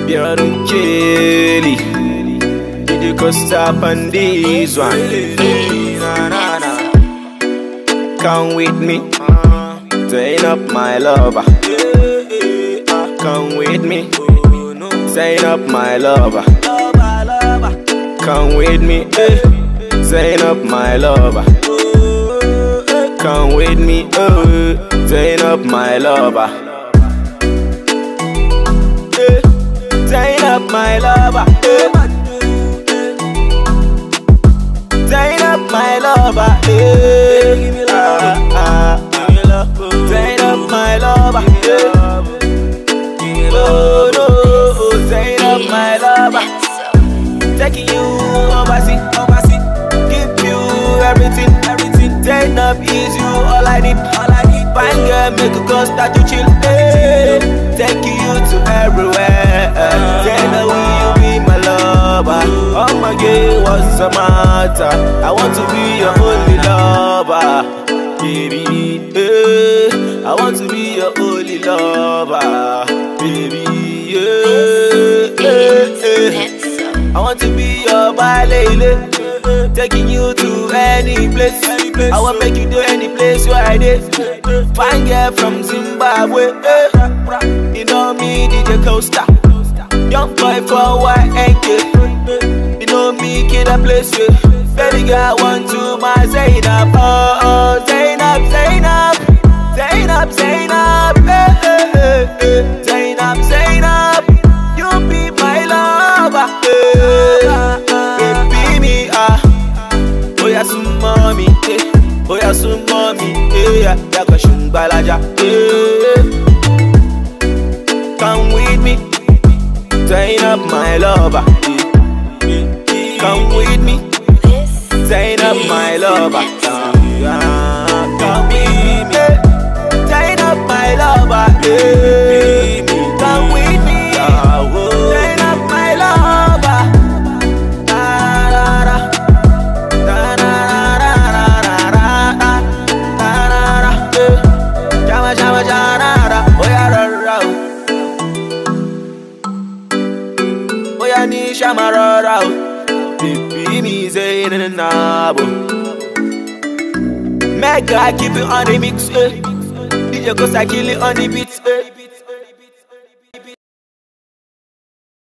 Björn Kelly, you could stop on this one. Come with me, turn up my lover. Come with me, turn up my lover. Come with me, turn up my lover. Come with me, turn up my lover. Turn up my lover. Turn up my lover. Turn up my lover. Oh no, turn up my lover. Taking you overseas, give you everything. Turn up is you all I need. Fine girl, make a girl start to chill. Take you to everywhere. Tell her will you be my lover. Oh my girl, what's the matter? I want to be your only lover, baby. I want to be your only lover, baby. I want to be your ballet, taking you to any place. I want make you do any place where I did. Fine girl from Zimbabwe, you know me, DJ Costa. Young boy for YNK, you know me, kid a place. Baby girl, want to my Zainab. Oh, Zainab, Zainab, Zainab, Zainab, Zainab, Zainab. You be my lover, baby me oh yeah, some mommy, oh yeah, some mommy, yeah, yakashun balaja. Come with me, turn up my lover. Come with me, turn up my lover. Come with me, turn up my lover. Come with me, turn up my lover. Ni shamarara, baby me Zainab. Mega keep it on the mix, DJ Costa kill it on the beats,